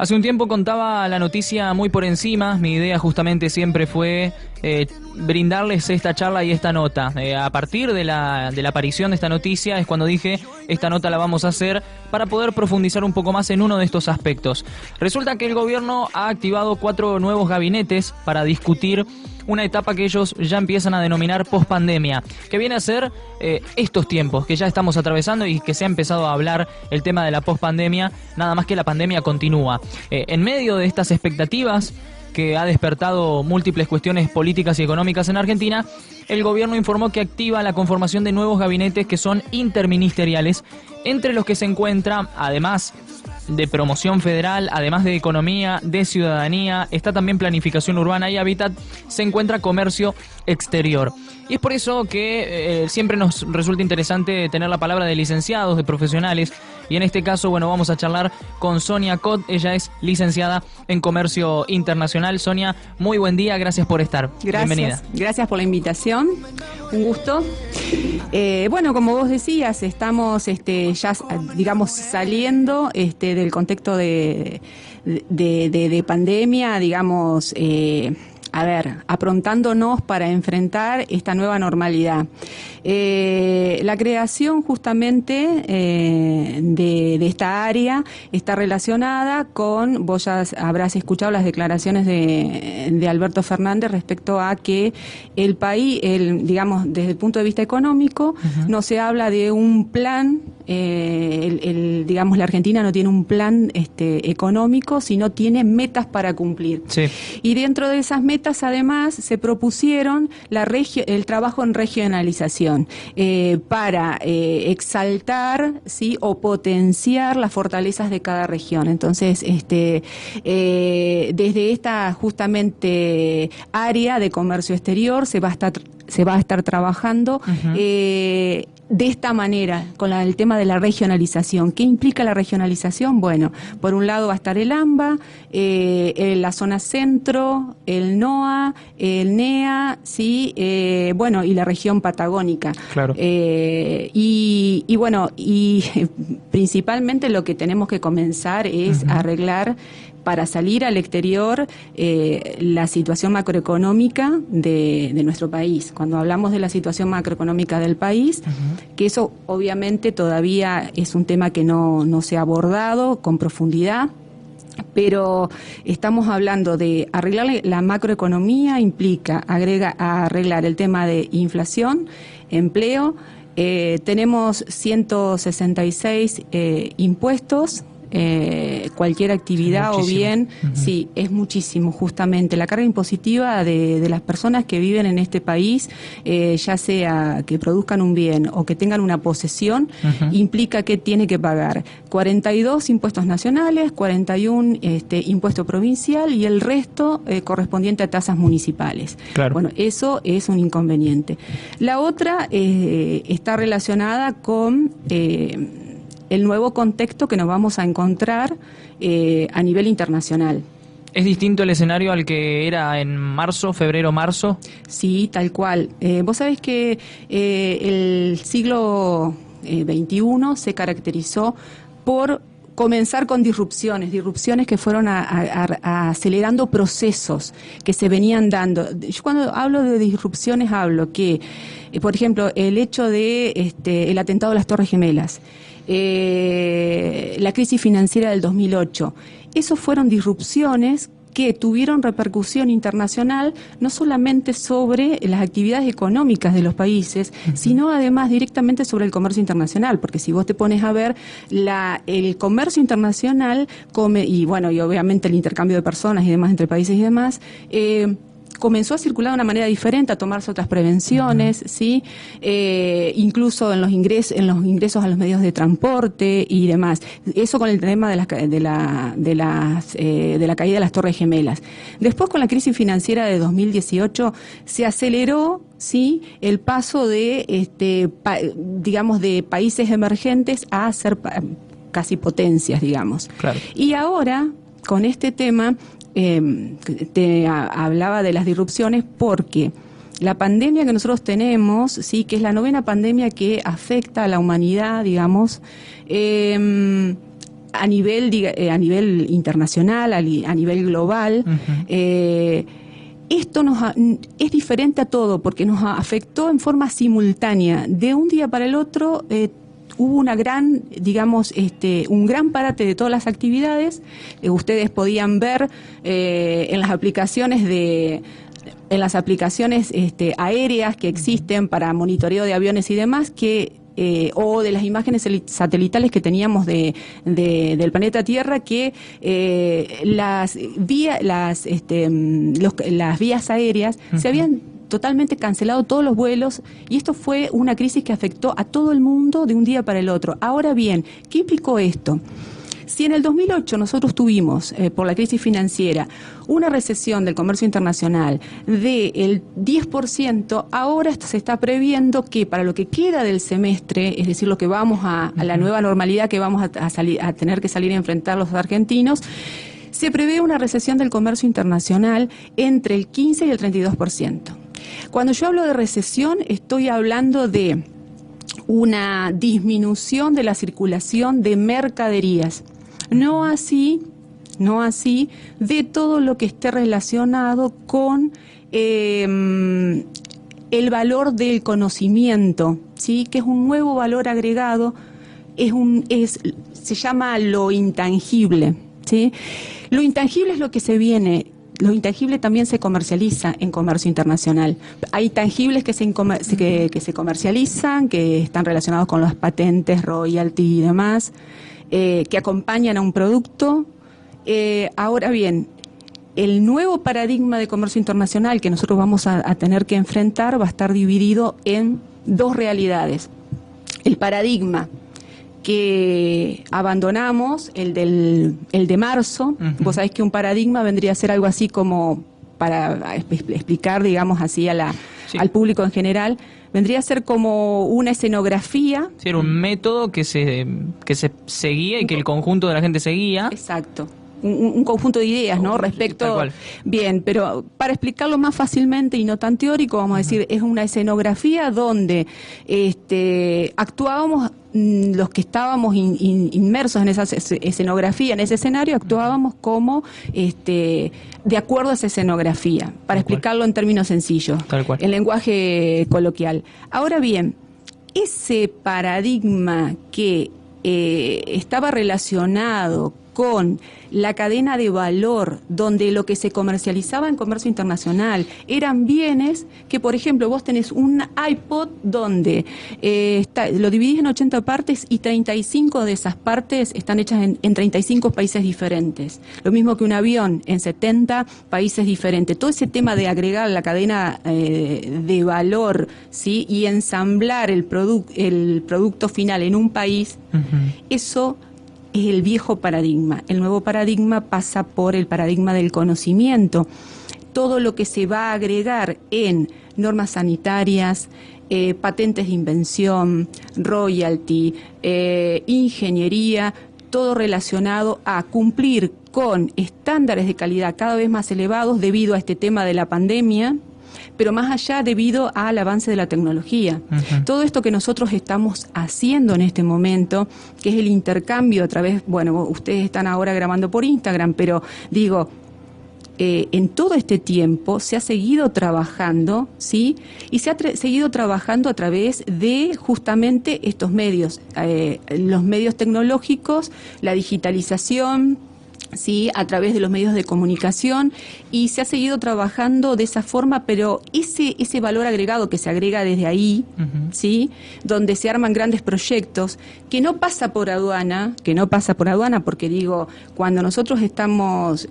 Hace un tiempo contaba la noticia muy por encima. Mi idea justamente siempre fue brindarles esta charla y esta nota. A partir de la aparición de esta noticia es cuando dije, esta nota la vamos a hacer para poder profundizar un poco más en uno de estos aspectos. Resulta que el gobierno ha activado 4 nuevos gabinetes para discutir una etapa que ellos ya empiezan a denominar pospandemia, que viene a ser estos tiempos que ya estamos atravesando y que se ha empezado a hablar el tema de la pospandemia, nada más que la pandemia continúa. En medio de estas expectativas que ha despertado múltiples cuestiones políticas y económicas en Argentina, el gobierno informó que activa la conformación de nuevos gabinetes que son interministeriales, entre los que se encuentra, además de promoción federal, además de economía, de ciudadanía, está también planificación urbana y hábitat, se encuentra comercio exterior. Y es por eso que siempre nos resulta interesante tener la palabra de licenciados, de profesionales, y en este caso, bueno, vamos a charlar con Sonia Cot. Ella es licenciada en Comercio Internacional. Sonia, muy buen día, gracias por estar. Gracias, bienvenida. Gracias por la invitación, un gusto. Bueno, como vos decías, estamos ya, digamos, saliendo del contexto de pandemia, digamos, aprontándonos para enfrentar esta nueva normalidad. La creación justamente de esta área está relacionada con, vos ya habrás escuchado las declaraciones de Alberto Fernández respecto a que el país, digamos, desde el punto de vista económico, no se habla de un plan, digamos, la Argentina no tiene un plan económico, sino tiene metas para cumplir. Sí. Y dentro de esas metas, además, se propusieron el trabajo en regionalización para exaltar, ¿sí?, o potenciar las fortalezas de cada región. Entonces, desde esta justamente área de comercio exterior se va a estar trabajando de esta manera, con el tema de la regionalización. ¿Qué implica la regionalización? Bueno, por un lado va a estar el AMBA, la zona centro, el NOA, el NEA, ¿sí? Bueno, y la región patagónica. Claro. Y principalmente lo que tenemos que comenzar es arreglar, para salir al exterior, la situación macroeconómica de nuestro país. Cuando hablamos de la situación macroeconómica del país, que eso obviamente todavía es un tema que no se ha abordado con profundidad, pero estamos hablando de arreglar la macroeconomía, implica arreglar el tema de inflación, empleo. Tenemos 166 impuestos. Cualquier actividad o bien, sí, es muchísimo. Justamente la carga impositiva de las personas que viven en este país, ya sea que produzcan un bien o que tengan una posesión, implica que tiene que pagar 42 impuestos nacionales, 41 impuesto provincial y el resto correspondiente a tasas municipales. Claro. Bueno, eso es un inconveniente. La otra está relacionada con el nuevo contexto que nos vamos a encontrar a nivel internacional. ¿Es distinto el escenario al que era en febrero-marzo? Sí, tal cual. Vos sabés que el siglo XXI se caracterizó por comenzar con disrupciones que fueron acelerando procesos que se venían dando. Yo cuando hablo de disrupciones hablo que, por ejemplo, el hecho de el atentado a las Torres Gemelas, la crisis financiera del 2008, esos fueron disrupciones que tuvieron repercusión internacional, no solamente sobre las actividades económicas de los países, sino además directamente sobre el comercio internacional, porque si vos te pones a ver el comercio internacional y obviamente el intercambio de personas y demás entre países y demás, comenzó a circular de una manera diferente, a tomarse otras prevenciones, ¿sí? Incluso en los ingresos a los medios de transporte y demás. Eso con el tema de la caída de las Torres Gemelas. Después, con la crisis financiera de 2018, se aceleró, ¿sí?, el paso de digamos, de países emergentes a ser casi potencias, digamos. Claro. Y ahora, con este tema, te hablaba de las disrupciones porque la pandemia que nosotros tenemos, sí, que es la 9ª pandemia que afecta a la humanidad, digamos, a nivel internacional, a nivel global. Esto es diferente a todo porque nos afectó en forma simultánea. De un día para el otro hubo una gran, digamos, un gran parate de todas las actividades. Ustedes podían ver en las aplicaciones aéreas que existen para monitoreo de aviones y demás, o de las imágenes satelitales que teníamos del planeta Tierra, que las vías aéreas se habían totalmente cancelado, todos los vuelos, y esto fue una crisis que afectó a todo el mundo de un día para el otro. Ahora bien, ¿qué implicó esto? Si en el 2008 nosotros tuvimos, por la crisis financiera, una recesión del comercio internacional del 10%, ahora se está previendo que para lo que queda del semestre, es decir, lo que vamos a la nueva normalidad que vamos a tener que salir a enfrentar los argentinos, se prevé una recesión del comercio internacional entre el 15 y el 32%. Cuando yo hablo de recesión, estoy hablando de una disminución de la circulación de mercaderías. No así de todo lo que esté relacionado con el valor del conocimiento, ¿sí? Que es un nuevo valor agregado, se llama lo intangible, ¿sí? Lo intangible es lo que se viene. Lo intangible también se comercializa en comercio internacional. Hay tangibles que se comercializan, que están relacionados con las patentes, royalty y demás, que acompañan a un producto. Ahora bien, el nuevo paradigma de comercio internacional que nosotros vamos a tener que enfrentar va a estar dividido en dos realidades. El paradigma que abandonamos, el de marzo. Vos sabés que un paradigma vendría a ser algo así como, para explicar, digamos así, al público en general, vendría a ser como una escenografía. Sí, era un método que se seguía y que el conjunto de la gente seguía. Exacto. Un conjunto de ideas, ¿no? Respecto. Tal cual. Bien, pero para explicarlo más fácilmente y no tan teórico, vamos a decir, es una escenografía donde actuábamos, los que estábamos inmersos en esa escenografía, en ese escenario, actuábamos como de acuerdo a esa escenografía, para explicarlo en términos sencillos, en lenguaje coloquial. Ahora bien, ese paradigma que estaba relacionado con la cadena de valor, donde lo que se comercializaba en comercio internacional eran bienes que, por ejemplo, vos tenés un iPod donde lo dividís en 80 partes y 35 de esas partes están hechas en 35 países diferentes. Lo mismo que un avión en 70 países diferentes. Todo ese tema de agregar la cadena de valor, ¿sí? Y ensamblar el producto final en un país, eso es el viejo paradigma. El nuevo paradigma pasa por el paradigma del conocimiento. Todo lo que se va a agregar en normas sanitarias, patentes de invención, royalty, ingeniería, todo relacionado a cumplir con estándares de calidad cada vez más elevados debido a este tema de la pandemia, pero más allá debido al avance de la tecnología. Todo esto que nosotros estamos haciendo en este momento, que es el intercambio a través, bueno, ustedes están ahora grabando por Instagram, pero digo, en todo este tiempo se ha seguido trabajando, ¿sí? Y se ha seguido trabajando a través de justamente estos medios, los medios tecnológicos, la digitalización, ¿sí? A través de los medios de comunicación, y se ha seguido trabajando de esa forma, pero ese valor agregado que se agrega desde ahí, ¿sí? Donde se arman grandes proyectos, que no pasa por aduana, porque digo, cuando nosotros estamos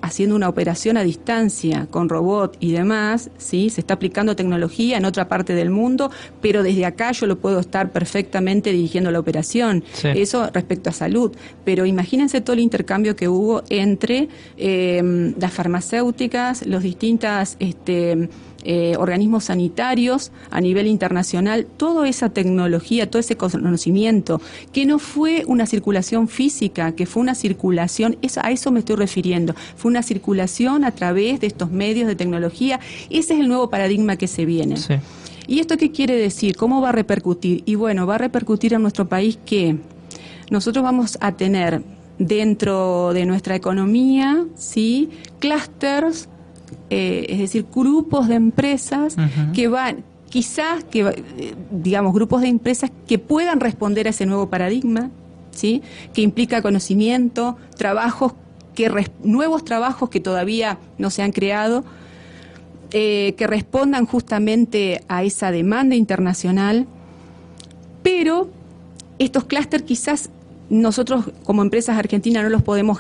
haciendo una operación a distancia con robot y demás, ¿sí? Se está aplicando tecnología en otra parte del mundo, pero desde acá yo lo puedo estar perfectamente dirigiendo la operación. Sí. Eso respecto a salud, pero imagínense todo el intercambio que hubo entre las farmacéuticas, los distintos organismos sanitarios a nivel internacional, toda esa tecnología, todo ese conocimiento, que no fue una circulación física, que fue una circulación, a eso me estoy refiriendo, fue una circulación a través de estos medios de tecnología. Ese es el nuevo paradigma que se viene. Sí. ¿Y esto qué quiere decir? ¿Cómo va a repercutir? Y bueno, va a repercutir en nuestro país que nosotros vamos a tener dentro de nuestra economía, ¿sí? Clústeres, es decir, grupos de empresas que van, quizás, digamos, grupos de empresas que puedan responder a ese nuevo paradigma, ¿sí? Que implica conocimiento, nuevos trabajos que todavía no se han creado, que respondan justamente a esa demanda internacional, pero estos clústeres quizás nosotros como empresas argentinas no los podamos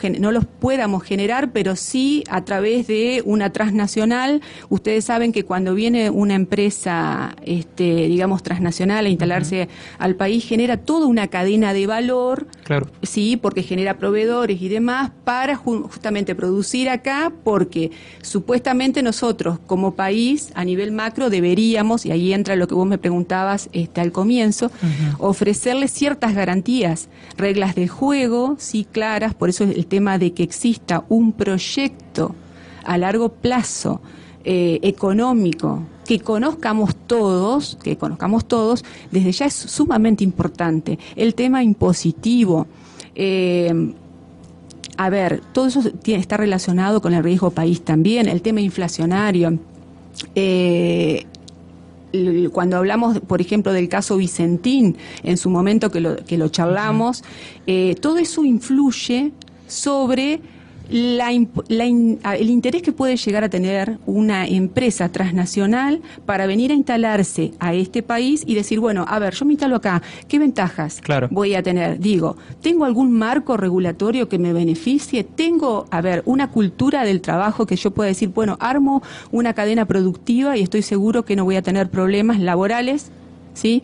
generar, pero sí a través de una transnacional. Ustedes saben que cuando viene una empresa, digamos, transnacional a instalarse al país, genera toda una cadena de valor, claro, sí, porque genera proveedores y demás para justamente producir acá, porque supuestamente nosotros como país a nivel macro deberíamos, y ahí entra lo que vos me preguntabas al comienzo, ofrecerles ciertas garantías, reglas de juego, sí, claras. Por eso es el tema de que exista un proyecto a largo plazo económico que conozcamos todos, desde ya es sumamente importante. El tema impositivo, a ver, todo eso está relacionado con el riesgo país también, el tema inflacionario. Cuando hablamos, por ejemplo, del caso Vicentín, en su momento que lo charlamos, todo eso influye sobre el interés que puede llegar a tener una empresa transnacional para venir a instalarse a este país y decir, bueno, a ver, yo me instalo acá, ¿qué ventajas voy a tener? Digo, ¿tengo algún marco regulatorio que me beneficie? ¿Tengo, una cultura del trabajo que yo pueda decir, bueno, armo una cadena productiva y estoy seguro que no voy a tener problemas laborales, ¿sí?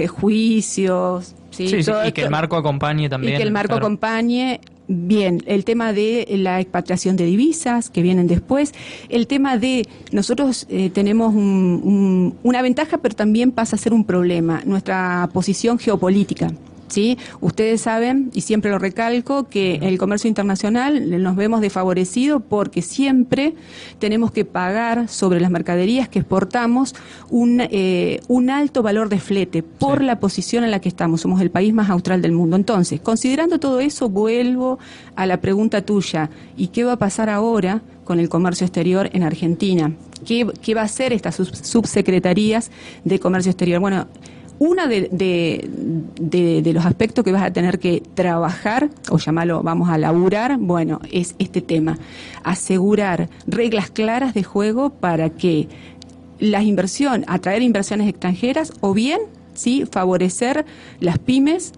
Juicios, ¿sí? Sí, y que el marco acompañe también. Y que el marco acompañe. Bien, el tema de la expatriación de divisas que vienen después, el tema de nosotros tenemos una ventaja, pero también pasa a ser un problema, nuestra posición geopolítica. ¿Sí? Ustedes saben, y siempre lo recalco, que en el comercio internacional nos vemos desfavorecidos porque siempre tenemos que pagar sobre las mercaderías que exportamos un alto valor de flete por la posición en la que estamos. Somos el país más austral del mundo. Entonces, considerando todo eso, vuelvo a la pregunta tuya. ¿Y qué va a pasar ahora con el comercio exterior en Argentina? ¿Qué va a hacer estas subsecretarías de comercio exterior? Bueno, uno de los aspectos que vas a tener que trabajar, o llamarlo, vamos a laburar, bueno, es este tema. Asegurar reglas claras de juego para que atraer inversiones extranjeras, o bien, sí, favorecer las pymes.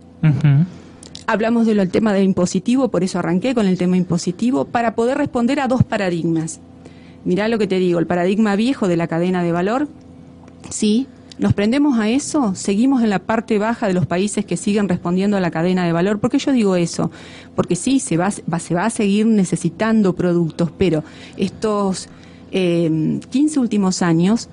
Hablamos del tema del impositivo, por eso arranqué con el tema impositivo, para poder responder a dos paradigmas. Mirá lo que te digo, el paradigma viejo de la cadena de valor, sí. ¿Nos prendemos a eso? ¿Seguimos en la parte baja de los países que siguen respondiendo a la cadena de valor? ¿Por qué yo digo eso? Porque sí, se va a seguir necesitando productos, pero estos 15 últimos años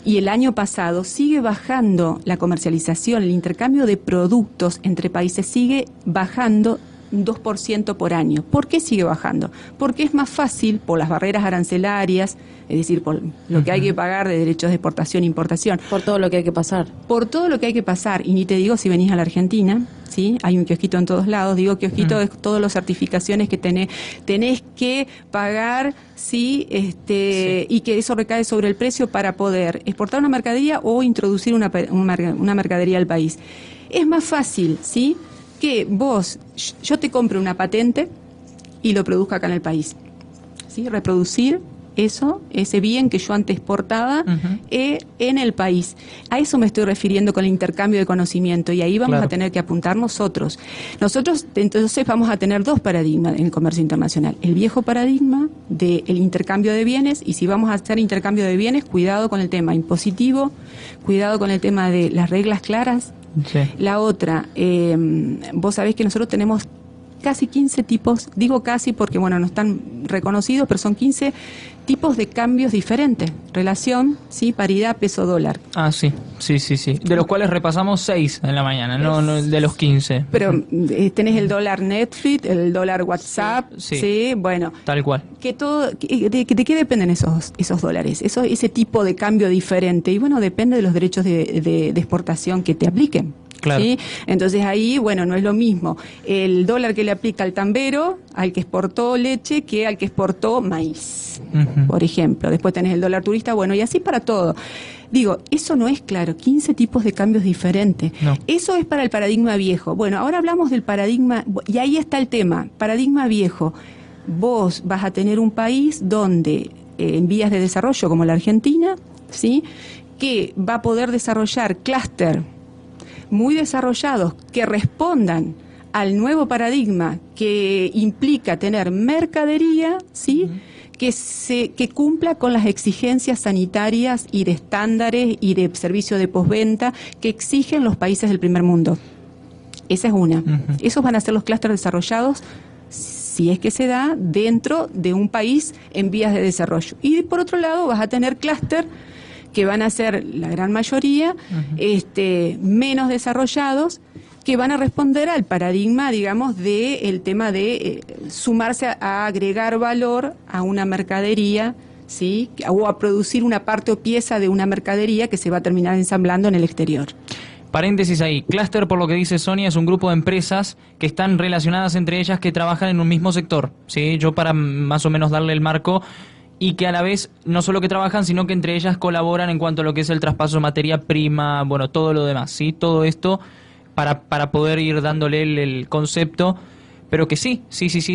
y el año pasado sigue bajando la comercialización, el intercambio de productos entre países sigue bajando 2% por año. ¿Por qué sigue bajando? Porque es más fácil por las barreras arancelarias, es decir, por lo que hay que pagar de derechos de exportación e importación. Por todo lo que hay que pasar. Por todo lo que hay que pasar, y ni te digo si venís a la Argentina, ¿sí? Hay un kiosquito en todos lados, digo kiosquito es todas las certificaciones que tenés que pagar, ¿sí? Y que eso recae sobre el precio para poder exportar una mercadería o introducir una mercadería al país. Es más fácil, ¿sí?, que yo te compre una patente y lo produzca acá en el país, ¿sí? Reproducir ese bien que yo antes exportaba en el país. A eso me estoy refiriendo con el intercambio de conocimiento, y ahí vamos a tener que apuntar nosotros. Nosotros entonces vamos a tener dos paradigmas en el comercio internacional. El viejo paradigma del intercambio de bienes, y si vamos a hacer intercambio de bienes, cuidado con el tema impositivo, cuidado con el tema de las reglas claras. Sí. La otra, vos sabés que nosotros tenemos casi 15 tipos, digo casi porque bueno, no están reconocidos, pero son 15 tipos de cambios diferentes. Relación, sí, paridad, peso, dólar. Ah, sí. De los cuales repasamos 6 en la mañana, no de los 15. Pero tenés el dólar Netflix, el dólar WhatsApp, sí, bueno. Tal cual. ¿De qué dependen esos dólares? Ese tipo de cambio diferente. Y bueno, depende de los derechos de exportación que te apliquen. Claro. ¿sí? Entonces ahí, bueno, no es lo mismo el dólar que le aplica al tambero, al que exportó leche, que al que exportó maíz, por ejemplo. Después tenés el dólar turista, bueno, y así para todo. Digo, eso no es claro, 15 tipos de cambios diferentes. No. Eso es para el paradigma viejo. Bueno, ahora hablamos del paradigma, y ahí está el tema, paradigma viejo. Vos vas a tener un país donde, en vías de desarrollo como la Argentina, ¿sí?, que va a poder desarrollar clúster muy desarrollados que respondan al nuevo paradigma que implica tener mercadería, ¿sí?, que cumpla con las exigencias sanitarias y de estándares y de servicio de postventa que exigen los países del primer mundo. Esa es una. Esos van a ser los clústeres desarrollados, si es que se da, dentro de un país en vías de desarrollo. Y por otro lado vas a tener clúster que van a ser la gran mayoría menos desarrollados, que van a responder al paradigma, digamos, del tema de sumarse a agregar valor a una mercadería, ¿sí?, o a producir una parte o pieza de una mercadería que se va a terminar ensamblando en el exterior. Paréntesis ahí, clúster, por lo que dice Sonia, es un grupo de empresas que están relacionadas entre ellas, que trabajan en un mismo sector, ¿sí? Yo, para más o menos darle el marco, y que a la vez no solo que trabajan, sino que entre ellas colaboran en cuanto a lo que es el traspaso de materia prima, bueno, todo lo demás, ¿sí? Todo esto para poder ir dándole el concepto, pero que sí,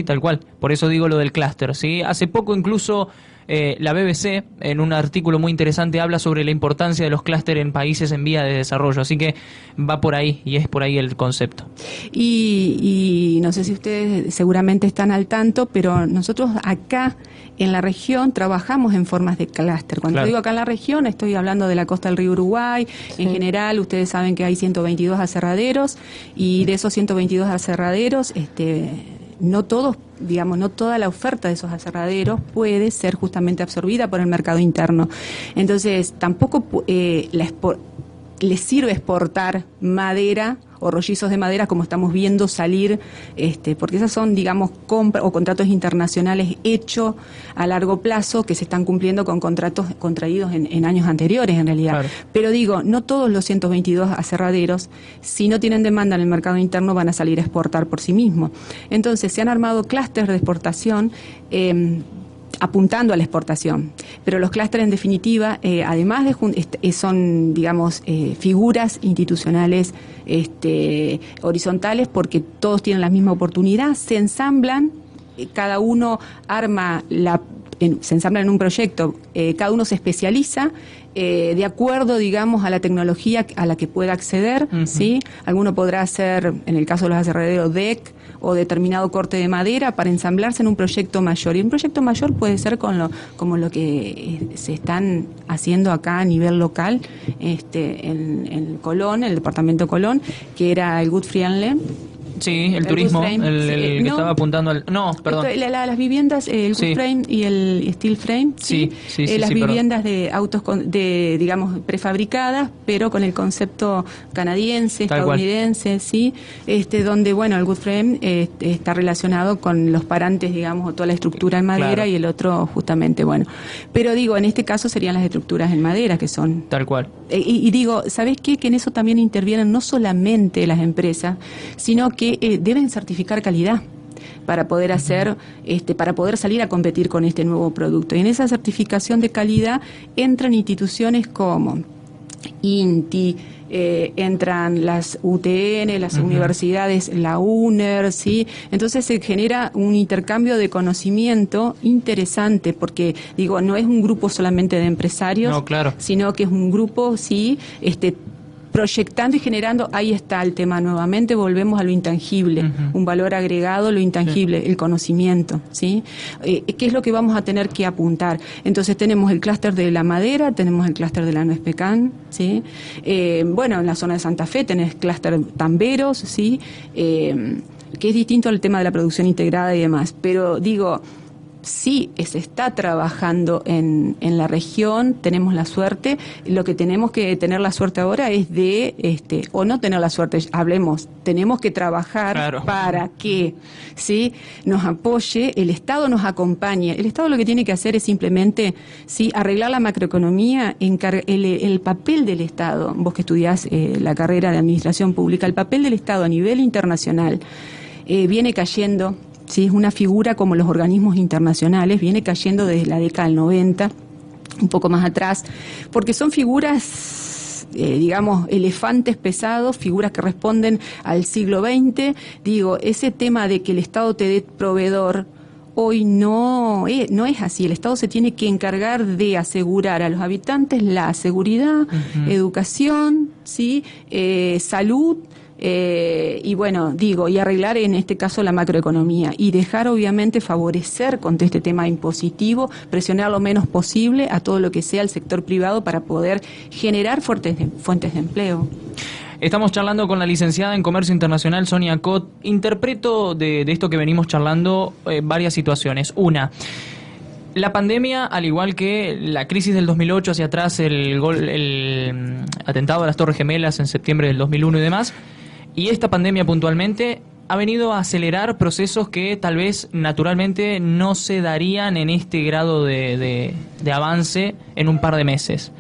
tal cual. Por eso digo lo del clúster, ¿sí? Hace poco incluso la BBC, en un artículo muy interesante, habla sobre la importancia de los clústeres en países en vía de desarrollo, así que va por ahí, y es por ahí el concepto. Y no sé si ustedes seguramente están al tanto, pero nosotros acá en la región trabajamos en formas de clúster. Cuando digo acá en la región, estoy hablando de la costa del río Uruguay. Sí. En general, ustedes saben que hay 122 aserraderos, y de esos 122 aserraderos, no todos, digamos, no toda la oferta de esos aserraderos puede ser justamente absorbida por el mercado interno. Entonces, tampoco les sirve exportar madera o rollizos de madera, como estamos viendo salir, porque esas son, digamos, compras o contratos internacionales hechos a largo plazo que se están cumpliendo con contratos contraídos en años anteriores, en realidad. Claro. Pero digo, no todos los 122 aserraderos, si no tienen demanda en el mercado interno, van a salir a exportar por sí mismos. Entonces, se han armado clústeres de exportación, apuntando a la exportación. Pero los clústeres, en definitiva, además de son, digamos, figuras institucionales horizontales, porque todos tienen la misma oportunidad, se ensamblan, cada uno se ensamblan en un proyecto, cada uno se especializa de acuerdo, digamos, a la tecnología a la que pueda acceder, ¿sí? Alguno podrá hacer, en el caso de los aserraderos, deck o determinado corte de madera para ensamblarse en un proyecto mayor. Y un proyecto mayor puede ser como lo que se están haciendo acá a nivel local, en Colón, el departamento de Colón, que era el Good Friendly. Sí, el turismo, el que estaba apuntando al... No, perdón. Las viviendas, el Wood Frame y el Steel Frame, sí, las viviendas de autos, digamos, prefabricadas, pero con el concepto canadiense, estadounidense, sí, donde, bueno, el Wood Frame está relacionado con los parantes, digamos, o toda la estructura en madera, y el otro justamente, bueno. Pero digo, en este caso serían las estructuras en madera, que son... Tal cual. Y digo, ¿sabés qué? Que en eso también intervienen no solamente las empresas, sino que deben certificar calidad para poder hacer, para poder salir a competir con este nuevo producto. Y en esa certificación de calidad entran instituciones como INTI, entran las UTN, las universidades, la UNER, ¿sí? Entonces se genera un intercambio de conocimiento interesante, porque, digo, no es un grupo solamente de empresarios, sino que es un grupo, sí, proyectando y generando. Ahí está el tema nuevamente, volvemos a lo intangible, un valor agregado, lo intangible, el conocimiento, ¿sí? ¿Qué es lo que vamos a tener que apuntar? Entonces tenemos el clúster de la madera, tenemos el clúster de la nuez pecan, ¿sí? Bueno, en la zona de Santa Fe tenés clúster tamberos, ¿sí? Que es distinto al tema de la producción integrada y demás, pero digo, sí, se está trabajando en la región, tenemos la suerte. Lo que tenemos que tener la suerte ahora es o no tener la suerte, hablemos, tenemos que trabajar para que, ¿sí?, nos apoye, el Estado nos acompañe. El Estado lo que tiene que hacer es simplemente, ¿sí?, arreglar la macroeconomía, el papel del Estado. Vos que estudiás la carrera de Administración Pública, el papel del Estado a nivel internacional viene cayendo. Sí, es una figura como los organismos internacionales, viene cayendo desde la década del 90, un poco más atrás, porque son figuras, digamos, elefantes pesados, figuras que responden al siglo XX. Digo, ese tema de que el Estado te dé proveedor, hoy no es así. El Estado se tiene que encargar de asegurar a los habitantes la seguridad, educación, ¿sí?, salud, y bueno, y arreglar en este caso la macroeconomía y dejar obviamente favorecer con este tema impositivo, presionar lo menos posible a todo lo que sea el sector privado para poder generar fuentes de empleo. Estamos charlando con la licenciada en Comercio Internacional, Sonia Cot. Interpreto de esto que venimos charlando varias situaciones. Una, la pandemia, al igual que la crisis del 2008 hacia atrás, el atentado a las Torres Gemelas en septiembre del 2001 y demás, y esta pandemia puntualmente ha venido a acelerar procesos que tal vez naturalmente no se darían en este grado de avance en un par de meses.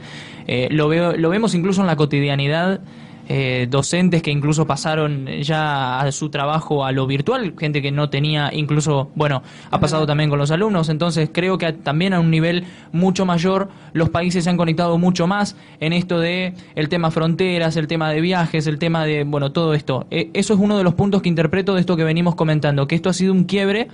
Lo vemos incluso en la cotidianidad. Docentes que incluso pasaron ya a su trabajo a lo virtual, gente que no tenía, incluso, bueno, ha pasado también con los alumnos. Entonces creo que también a un nivel mucho mayor los países se han conectado mucho más en esto de el tema fronteras, el tema de viajes, el tema de, bueno, todo esto. Eso es uno de los puntos que interpreto de esto que venimos comentando, que esto ha sido un quiebre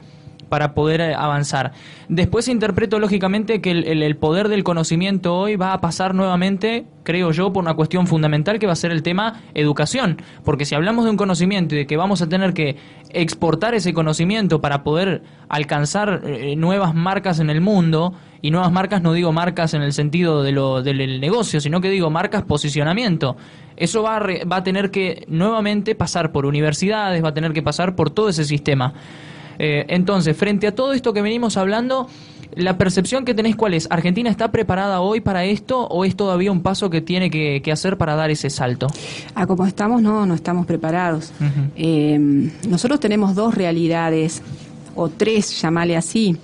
para poder avanzar. Después interpreto lógicamente que el poder del conocimiento hoy va a pasar nuevamente, creo yo, por una cuestión fundamental que va a ser el tema educación, porque si hablamos de un conocimiento y de que vamos a tener que exportar ese conocimiento para poder alcanzar nuevas marcas en el mundo, y nuevas marcas no digo marcas en el sentido del negocio, sino que digo marcas posicionamiento, eso va a tener que nuevamente pasar por universidades, va a tener que pasar por todo ese sistema. Entonces, frente a todo esto que venimos hablando, la percepción que tenés, ¿cuál es? ¿Argentina está preparada hoy para esto o es todavía un paso que tiene que hacer para dar ese salto? Como estamos, no estamos preparados. Nosotros tenemos dos realidades, o tres, llamale así,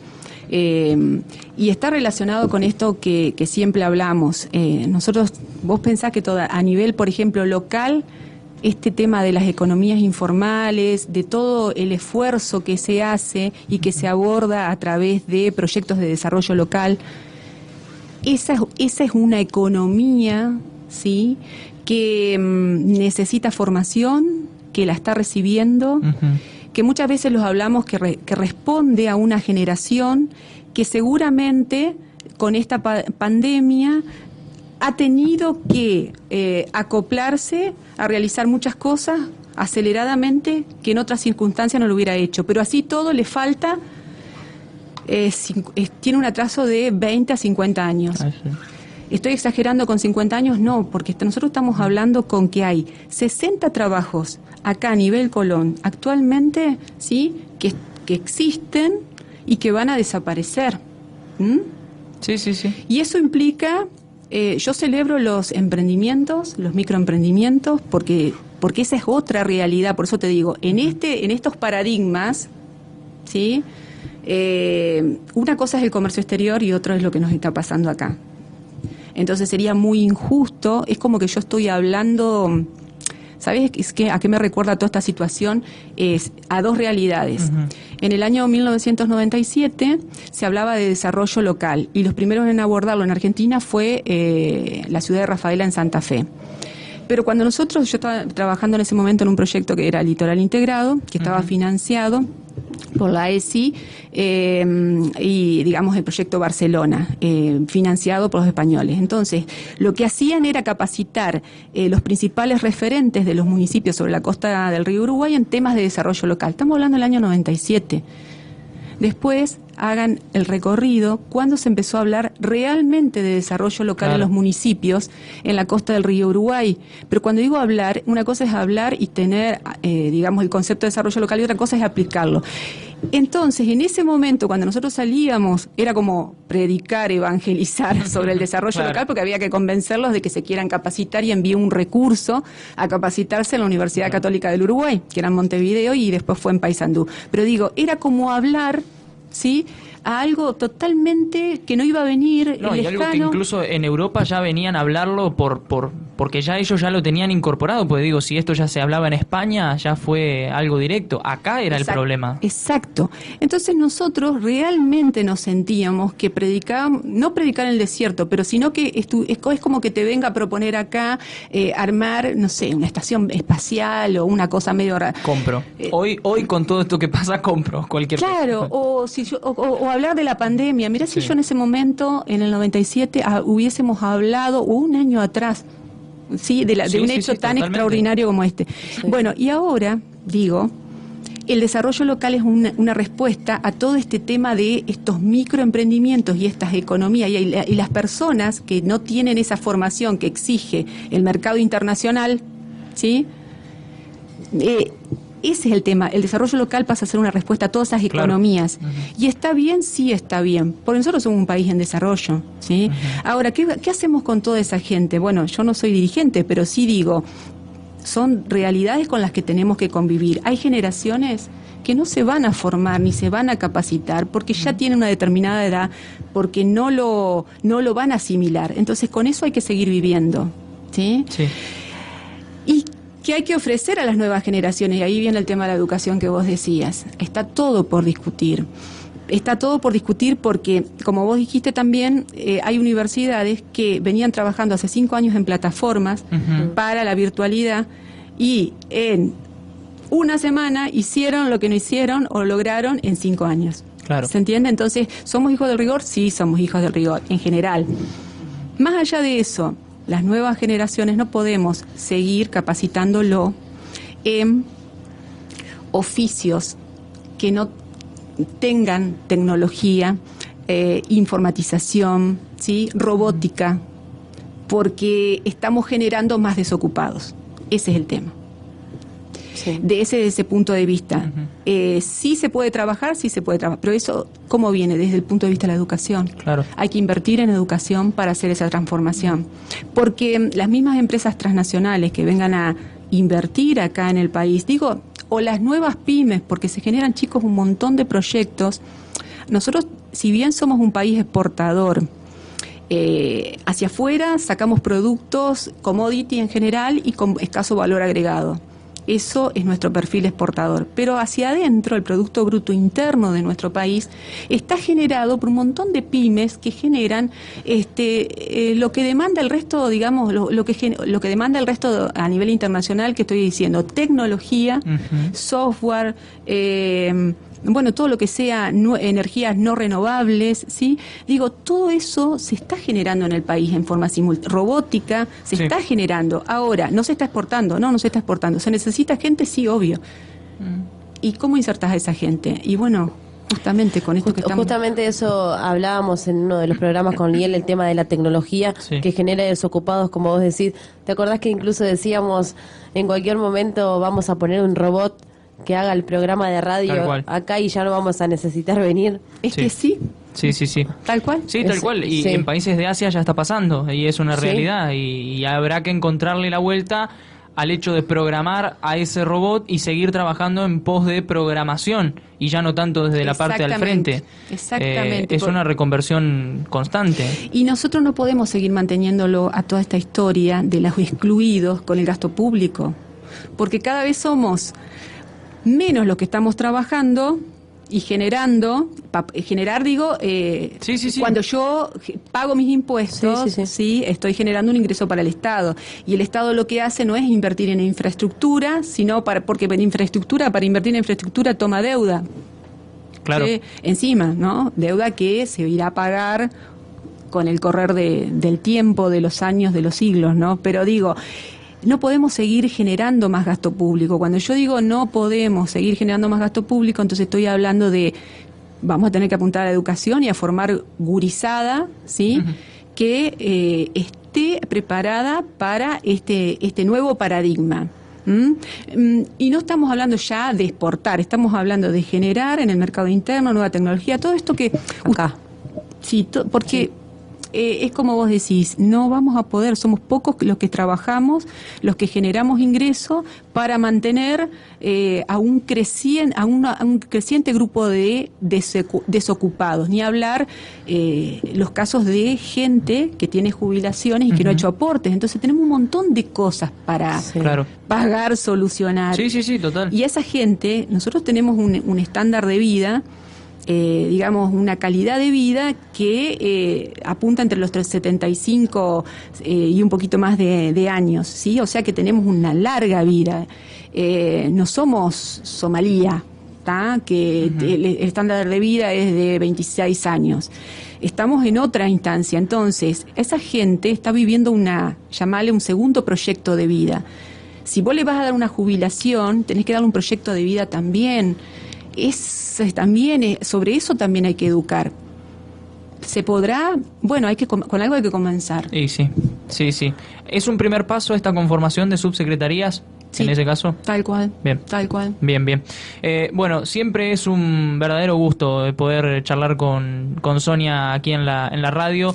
y está relacionado con esto que siempre hablamos. Vos pensás que a nivel, por ejemplo, local, este tema de las economías informales, de todo el esfuerzo que se hace y que se aborda a través de proyectos de desarrollo local, esa es una economía, ¿sí?, que necesita formación, que la está recibiendo, que muchas veces los hablamos que responde a una generación que seguramente con esta pandemia ha tenido que acoplarse a realizar muchas cosas aceleradamente que en otras circunstancias no lo hubiera hecho. Pero así todo le falta, tiene un atraso de 20 a 50 años. ¿Estoy exagerando con 50 años? No, porque nosotros estamos hablando con que hay 60 trabajos acá a nivel Colón actualmente, ¿sí?, que existen y que van a desaparecer. Sí. Y eso implica... yo celebro los emprendimientos, los microemprendimientos, porque esa es otra realidad. Por eso te digo, en estos paradigmas, ¿sí?, una cosa es el comercio exterior y otra es lo que nos está pasando acá. Entonces sería muy injusto, es como que yo estoy hablando, ¿sabes a qué me recuerda toda esta situación? Es a dos realidades. En el año 1997 se hablaba de desarrollo local y los primeros en abordarlo en Argentina fue la ciudad de Rafaela en Santa Fe. Pero cuando yo estaba trabajando en ese momento en un proyecto que era Litoral Integrado, que estaba financiado por la ESI y digamos el proyecto Barcelona, financiado por los españoles. Entonces, lo que hacían era capacitar los principales referentes de los municipios sobre la costa del río Uruguay en temas de desarrollo local. Estamos hablando del año 97. Después hagan el recorrido cuando se empezó a hablar realmente de desarrollo local en los municipios en la costa del río Uruguay. Pero cuando digo hablar, una cosa es hablar y tener, digamos, el concepto de desarrollo local y otra cosa es aplicarlo. Entonces, en ese momento, cuando nosotros salíamos, era como predicar, evangelizar sobre el desarrollo local, porque había que convencerlos de que se quieran capacitar y envié un recurso a capacitarse en la Universidad Católica del Uruguay, que era en Montevideo y después fue en Paysandú. Pero digo, era como hablar, ¿sí?, a algo totalmente que no iba a venir, no, y algo que incluso en Europa ya venían a hablarlo porque ya ellos ya lo tenían incorporado, pues digo, si esto ya se hablaba en España, ya fue algo directo. Acá era el problema. Exacto. Entonces nosotros realmente nos sentíamos que predicábamos, no predicar en el desierto, pero sino que es como que te venga a proponer acá armar, no sé, una estación espacial o una cosa medio rara. Compro. Hoy con todo esto que pasa, compro cualquier cosa. Claro, o hablar de la pandemia. Mirá, si yo en ese momento, en el 97, hubiésemos hablado, o un año atrás, ¿sí?, de un hecho tan totalmente extraordinario como este. Sí. Bueno, y ahora, digo, el desarrollo local es una respuesta a todo este tema de estos microemprendimientos y estas economías y las personas que no tienen esa formación que exige el mercado internacional, ¿sí?, ese es el tema. El desarrollo local pasa a ser una respuesta a todas esas economías. Claro. ¿Y está bien? Sí está bien. Porque nosotros somos un país en desarrollo, ¿sí? Ahora, ¿qué hacemos con toda esa gente? Bueno, yo no soy dirigente, pero sí digo, son realidades con las que tenemos que convivir. Hay generaciones que no se van a formar ni se van a capacitar porque ya tienen una determinada edad, porque no lo van a asimilar. Entonces, con eso hay que seguir viviendo, ¿sí? Sí. Y ¿qué hay que ofrecer a las nuevas generaciones? Y ahí viene el tema de la educación que vos decías. Está todo por discutir. Está todo por discutir porque, como vos dijiste también, hay universidades que venían trabajando hace 5 años en plataformas para la virtualidad y en una semana hicieron lo que no hicieron o lograron en 5 años. Claro. ¿Se entiende? Entonces, ¿somos hijos del rigor? Sí, somos hijos del rigor, en general. Más allá de eso, las nuevas generaciones no podemos seguir capacitándolo en oficios que no tengan tecnología, informatización, ¿sí?, robótica, porque estamos generando más desocupados. Ese es el tema. Sí. Desde ese punto de vista. Sí se puede trabajar, pero eso, ¿cómo viene? Desde el punto de vista de la educación. Claro. Hay que invertir en educación para hacer esa transformación. Porque las mismas empresas transnacionales que vengan a invertir acá en el país, digo, o las nuevas pymes, porque se generan, chicos, un montón de proyectos. Nosotros, si bien somos un país exportador, hacia afuera sacamos productos, commodity en general y con escaso valor agregado. Eso es nuestro perfil exportador. Pero hacia adentro, el Producto Bruto Interno de nuestro país está generado por un montón de pymes que generan lo que demanda el resto, digamos, lo que demanda el resto a nivel internacional, que estoy diciendo, tecnología, software, bueno, todo lo que sea energías no renovables, ¿sí? Digo, todo eso se está generando en el país en forma simultánea. Robótica se está generando. Ahora, ¿no se está exportando? No se está exportando. ¿Se necesita gente? Sí, obvio. ¿Y cómo insertas a esa gente? Y bueno, justamente con esto que estamos... Justamente eso hablábamos en uno de los programas con Liel, el tema de la tecnología que genera desocupados, como vos decís. ¿Te acordás que incluso decíamos, en cualquier momento vamos a poner un robot que haga el programa de radio acá y ya no vamos a necesitar venir? Es que sí. Sí. ¿Tal cual? Sí, tal cual. Y en países de Asia ya está pasando y es una realidad y habrá que encontrarle la vuelta al hecho de programar a ese robot y seguir trabajando en pos de programación y ya no tanto desde la parte al frente. Exactamente. Es una reconversión constante. Y nosotros no podemos seguir manteniéndolo a toda esta historia de los excluidos con el gasto público, porque cada vez somos menos los que estamos trabajando y generando, cuando yo pago mis impuestos, sí, estoy generando un ingreso para el Estado. Y el Estado lo que hace no es invertir en infraestructura, sino porque para invertir en infraestructura toma deuda. Claro. Encima, ¿no? Deuda que se irá a pagar con el correr del tiempo, de los años, de los siglos, ¿no? Pero digo, no podemos seguir generando más gasto público. Cuando yo digo no podemos seguir generando más gasto público, entonces estoy hablando de vamos a tener que apuntar a la educación y a formar gurizada, ¿sí? Que esté preparada para este nuevo paradigma. Y no estamos hablando ya de exportar, estamos hablando de generar en el mercado interno nueva tecnología, todo esto que... Acá. Sí, porque es como vos decís, no vamos a poder, somos pocos los que trabajamos, los que generamos ingresos para mantener a un creciente grupo de desocupados, ni hablar los casos de gente que tiene jubilaciones y que no ha hecho aportes. Entonces tenemos un montón de cosas para pagar, solucionar. Sí, total. Y esa gente, nosotros tenemos un estándar de vida, digamos, una calidad de vida que apunta entre los 75 y un poquito más de años, ¿sí? O sea que tenemos una larga vida. No somos Somalia, ¿tá? Que el estándar de vida es de 26 años. Estamos en otra instancia. Entonces, esa gente está viviendo llamarle un segundo proyecto de vida. Si vos le vas a dar una jubilación, tenés que darle un proyecto de vida también. Sobre eso también hay que educar. ¿Se podrá? Bueno, con algo hay que comenzar. Y sí. ¿Es un primer paso esta conformación de subsecretarías? Sí, en ese caso. Tal cual. Bien. Tal cual. Bien. Bueno, siempre es un verdadero gusto poder charlar con Sonia aquí en la radio.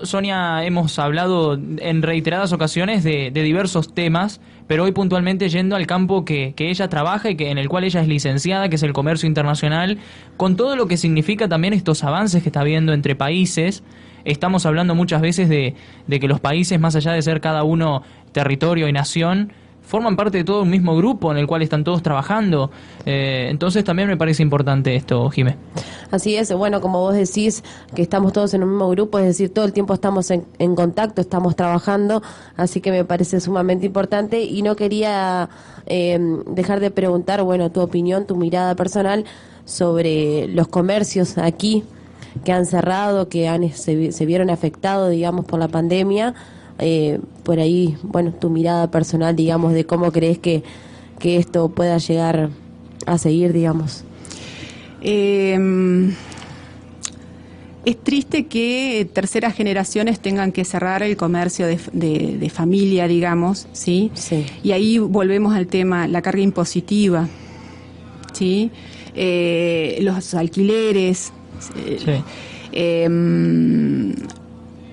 Sonia, hemos hablado en reiteradas ocasiones de diversos temas, pero hoy puntualmente yendo al campo que ella trabaja y en el cual ella es licenciada, que es el comercio internacional, con todo lo que significa también estos avances que está habiendo entre países. Estamos hablando muchas veces de que los países, más allá de ser cada uno territorio y nación, forman parte de todo un mismo grupo en el cual están todos trabajando. Entonces también me parece importante esto, Jimé. Así es, bueno, como vos decís, que estamos todos en un mismo grupo, es decir, todo el tiempo estamos en contacto, estamos trabajando, así que me parece sumamente importante y no quería dejar de preguntar, bueno, tu opinión, tu mirada personal sobre los comercios aquí que han cerrado, que se vieron afectados, digamos, por la pandemia. Por ahí, bueno, tu mirada personal, digamos, de cómo crees que esto pueda llegar a seguir, digamos. Es triste que terceras generaciones tengan que cerrar el comercio de familia, digamos, ¿sí? Sí. Y ahí volvemos al tema, la carga impositiva, ¿sí? Los alquileres.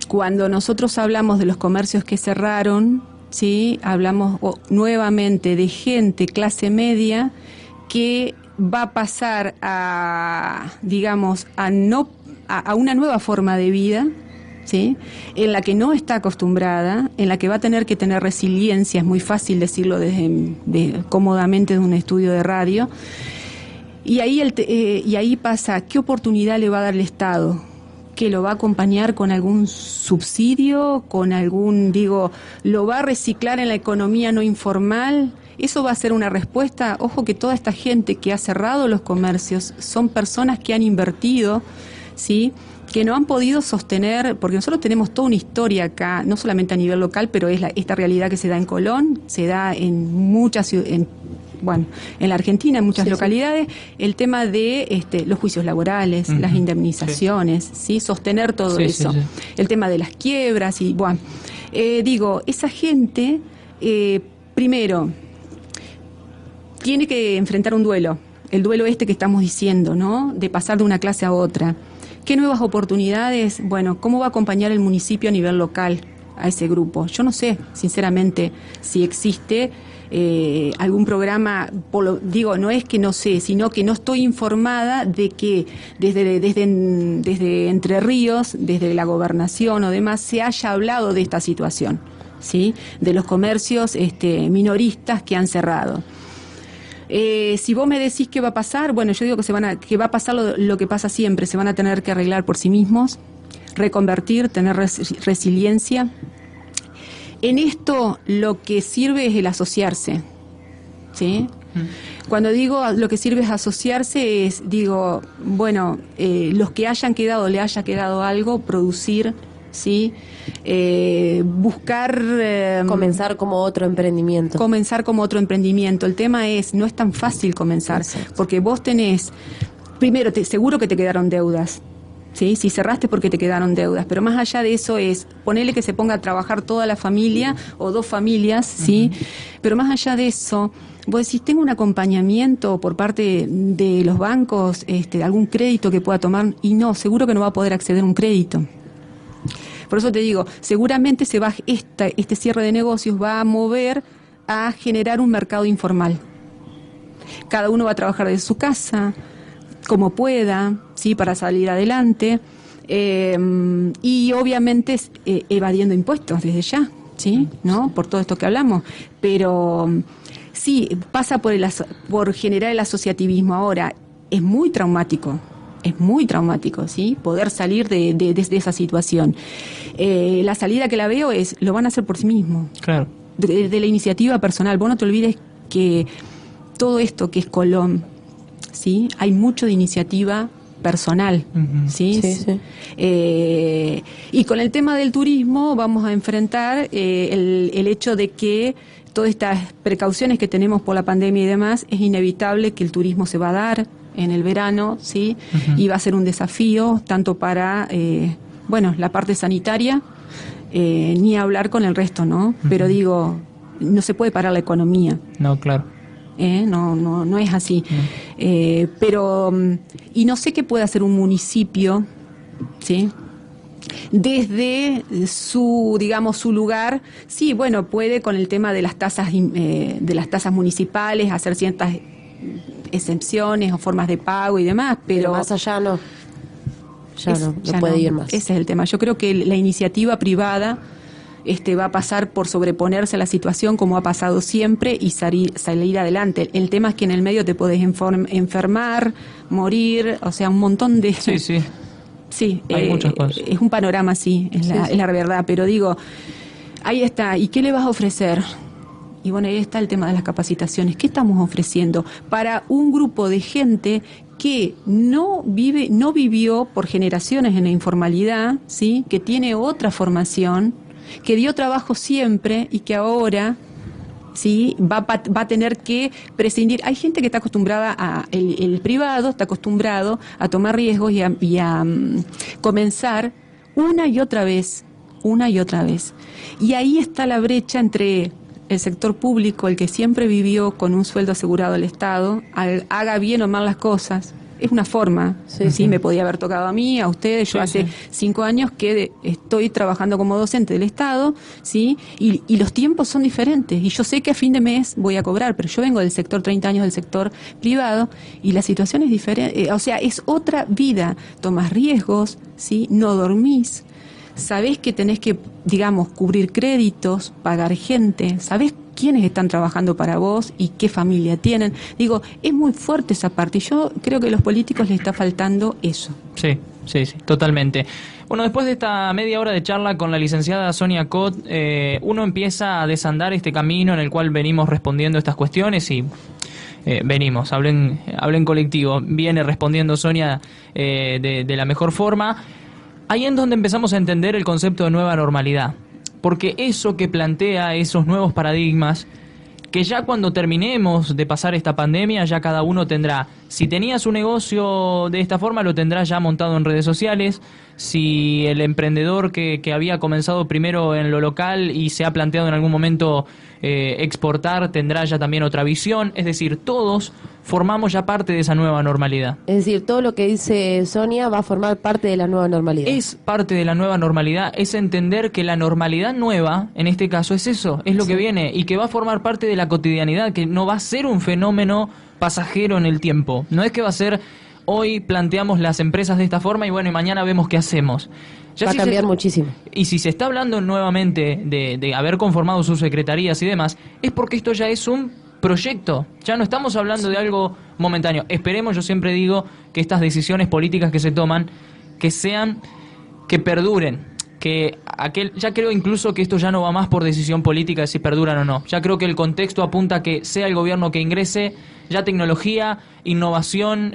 Cuando nosotros hablamos de los comercios que cerraron, ¿sí? Hablamos nuevamente de gente clase media que va a pasar a una nueva forma de vida, ¿sí? En la que no está acostumbrada, en la que va a tener que tener resiliencia, es muy fácil decirlo cómodamente de un estudio de radio. Y ahí pasa, ¿qué oportunidad le va a dar el Estado? ¿Que lo va a acompañar con algún subsidio, lo va a reciclar en la economía no informal? ¿Eso va a ser una respuesta? Ojo que toda esta gente que ha cerrado los comercios son personas que han invertido, ¿sí? Que no han podido sostener, porque nosotros tenemos toda una historia acá, no solamente a nivel local, pero es esta realidad que se da en Colón, se da en muchas ciudades, en la Argentina, en muchas localidades, el tema de los juicios laborales, las indemnizaciones, ¿sí? Sostener todo eso. Sí. El tema de las quiebras y, esa gente, primero, tiene que enfrentar un duelo, el duelo que estamos diciendo, ¿no? De pasar de una clase a otra. ¿Qué nuevas oportunidades? Bueno, ¿cómo va a acompañar el municipio a nivel local a ese grupo? Yo no sé, sinceramente, si existe algún programa, no es que no sé, sino que no estoy informada de que desde Entre Ríos, desde la gobernación o demás, se haya hablado de esta situación, ¿sí? De los comercios minoristas que han cerrado. Si vos me decís qué va a pasar, bueno, yo digo que va a pasar lo que pasa siempre, se van a tener que arreglar por sí mismos, reconvertir, tener resiliencia. En esto lo que sirve es el asociarse, ¿sí? Cuando digo lo que sirve es asociarse los que hayan quedado, le haya quedado algo, producir, ¿sí? Buscar... comenzar como otro emprendimiento. El tema no es tan fácil comenzar, porque vos tenés, primero, seguro que te quedaron deudas, ¿sí? Si cerraste porque te quedaron deudas, pero más allá de eso es ponerle que se ponga a trabajar toda la familia o 2 familias, ¿sí? Pero más allá de eso, vos decís, tengo un acompañamiento por parte de los bancos, algún crédito que pueda tomar, y no, seguro que no va a poder acceder a un crédito. Por eso te digo, seguramente este cierre de negocios va a mover a generar un mercado informal. Cada uno va a trabajar desde su casa, como pueda, ¿sí? Para salir adelante, y obviamente evadiendo impuestos desde ya, ¿sí? ¿No? Por todo esto que hablamos, pero sí, pasa por generar el asociativismo. Ahora, es muy traumático, ¿sí? Poder salir de esa situación. La salida que la veo es, lo van a hacer por sí mismos. Claro. De la iniciativa personal. Vos no te olvides que todo esto que es Colón, ¿sí? Hay mucho de iniciativa personal, ¿sí? Sí, sí. Y con el tema del turismo vamos a enfrentar el hecho de que todas estas precauciones que tenemos por la pandemia y demás, es inevitable que el turismo se va a dar en el verano, ¿sí? Y va a ser un desafío tanto para, la parte sanitaria, ni hablar con el resto, ¿no? Pero digo, no se puede parar la economía. No, claro. No es así. Pero, y no sé qué puede hacer un municipio, ¿sí? Desde su lugar, sí, bueno, puede con el tema de las tasas municipales hacer ciertas exenciones o formas de pago y demás, pero más allá no. Ya no puede ir más. Ese es el tema. Yo creo que la iniciativa privada va a pasar por sobreponerse a la situación como ha pasado siempre y salir adelante. El tema es que en el medio te podés enfermar, morir, o sea, un montón de... Sí, sí. Sí, hay muchas cosas. Es un panorama así, es la verdad, pero digo, ahí está, ¿y qué le vas a ofrecer? Y bueno, ahí está el tema de las capacitaciones. ¿Qué estamos ofreciendo para un grupo de gente que no vivió por generaciones en la informalidad, ¿sí? Que tiene otra formación, que dio trabajo siempre y que ahora, ¿sí? va a tener que prescindir? Hay gente que está acostumbrada el privado está acostumbrado a tomar riesgos y a comenzar una y otra vez. Y ahí está la brecha entre el sector público, el que siempre vivió con un sueldo asegurado del Estado, haga bien o mal las cosas. Es una forma, sí, me podía haber tocado a mí, a ustedes. Yo hace 5 años que estoy trabajando como docente del Estado, ¿sí? Y los tiempos son diferentes. Y yo sé que a fin de mes voy a cobrar, pero yo vengo del sector, 30 años del sector privado, y la situación es diferente. O sea, es otra vida. Tomás riesgos, ¿sí? No dormís. Sabés que tenés que, cubrir créditos, pagar gente. Sabés quiénes están trabajando para vos y qué familia tienen. Digo, es muy fuerte esa parte y yo creo que a los políticos les está faltando eso. Sí, totalmente. Bueno, después de esta media hora de charla con la licenciada Sonia Cot, uno empieza a desandar este camino en el cual venimos respondiendo estas cuestiones y... hablen colectivo, viene respondiendo Sonia de la mejor forma. Ahí es donde empezamos a entender el concepto de nueva normalidad, porque eso que plantea esos nuevos paradigmas, que ya cuando terminemos de pasar esta pandemia, ya cada uno tendrá, si tenías un negocio de esta forma, lo tendrás ya montado en redes sociales. Si el emprendedor que había comenzado primero en lo local y se ha planteado en algún momento exportar, tendrá ya también otra visión. Es decir, todos formamos ya parte de esa nueva normalidad. Es decir, todo lo que dice Sonia va a formar parte de la nueva normalidad. Es parte de la nueva normalidad, es entender que la normalidad nueva, en este caso, es eso, es lo que viene y que va a formar parte de la cotidianidad, que no va a ser un fenómeno pasajero en el tiempo. No es que va a ser... Hoy planteamos las empresas de esta forma y bueno, y mañana vemos qué hacemos. Ya va a cambiar muchísimo. Y si se está hablando nuevamente de haber conformado sus secretarías y demás, es porque esto ya es un proyecto. Ya no estamos hablando de algo momentáneo. Esperemos, yo siempre digo, que estas decisiones políticas que se toman, que perduren. Ya creo incluso que esto ya no va más por decisión política de si perduran o no. Ya creo que el contexto apunta a que sea el gobierno que ingrese, ya tecnología, innovación,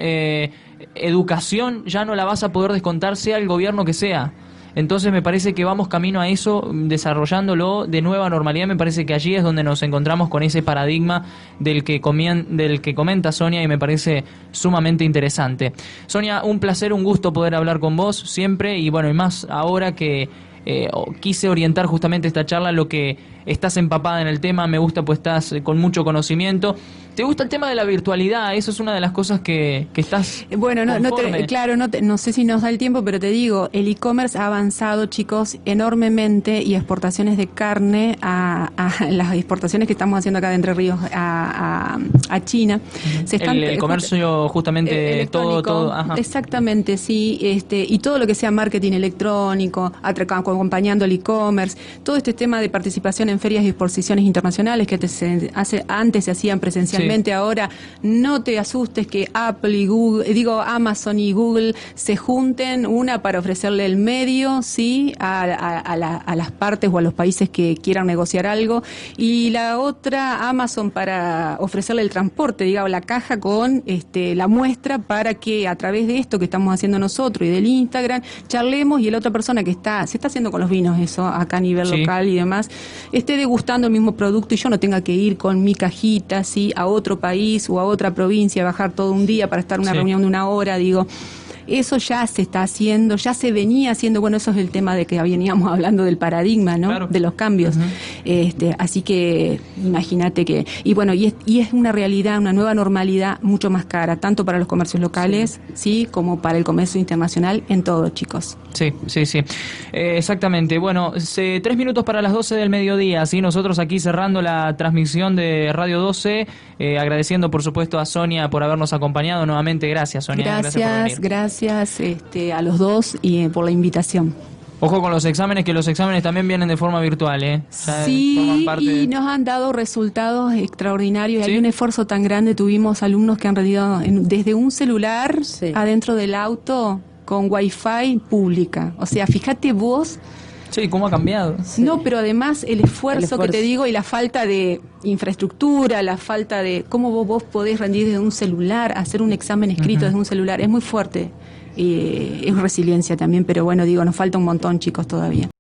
educación, ya no la vas a poder descontar, sea el gobierno que sea. Entonces me parece que vamos camino a eso, desarrollándolo de nueva normalidad. Me parece que allí es donde nos encontramos con ese paradigma del que comenta Sonia, y me parece sumamente interesante. Sonia, un placer, un gusto poder hablar con vos siempre, y bueno, y más ahora que quise orientar justamente esta charla a lo que estás empapada en el tema. Me gusta, pues estás con mucho conocimiento. ¿Te gusta el tema de la virtualidad? Eso es una de las cosas que estás bueno, conforme. no sé si nos da el tiempo, pero te digo, el e-commerce ha avanzado, chicos, enormemente, y exportaciones de carne a las exportaciones que estamos haciendo acá de Entre Ríos a China. El comercio justamente todo. Ajá. Exactamente, sí, y todo lo que sea marketing electrónico, acompañando el e-commerce, todo este tema de participación en ferias y exposiciones internacionales que antes se hacían presencialmente. Ahora no te asustes que Apple y Amazon y Google se junten, una para ofrecerle el medio, sí, a las partes o a los países que quieran negociar algo, y la otra, Amazon, para ofrecerle el transporte, digamos, la caja con la muestra, para que a través de esto que estamos haciendo nosotros y del Instagram charlemos, y la otra persona que se está haciendo con los vinos eso acá a nivel local y demás, esté degustando el mismo producto, y yo no tenga que ir con mi cajita, sí, a otro país o a otra provincia, bajar todo un día para estar en una reunión de una hora, digo. Eso ya se está haciendo, ya se venía haciendo. Bueno, eso es el tema de que veníamos hablando del paradigma, ¿no? Claro. De los cambios. Así que imagínate que... Y bueno, y es una realidad, una nueva normalidad mucho más cara, tanto para los comercios locales, sí, como para el comercio internacional, en todo, chicos. Sí. Exactamente. Bueno, 3 minutos para las 12 del mediodía, ¿sí? Nosotros aquí cerrando la transmisión de Radio 12, agradeciendo, por supuesto, a Sonia por habernos acompañado nuevamente. Gracias, Sonia. Gracias por venir. Gracias a los dos y por la invitación. Ojo con los exámenes, que los exámenes también vienen de forma virtual, ¿eh? Sí, y nos han dado resultados extraordinarios. ¿Sí? Hay un esfuerzo tan grande. Tuvimos alumnos que han rendido desde un celular adentro del auto con Wi-Fi pública. O sea, fíjate vos. Sí, cómo ha cambiado. Sí. No, pero además el esfuerzo que te digo, y la falta de infraestructura, la falta de cómo vos podés rendir desde un celular, hacer un examen escrito desde un celular, es muy fuerte. Es resiliencia también, pero bueno, digo, nos falta un montón, chicos, todavía.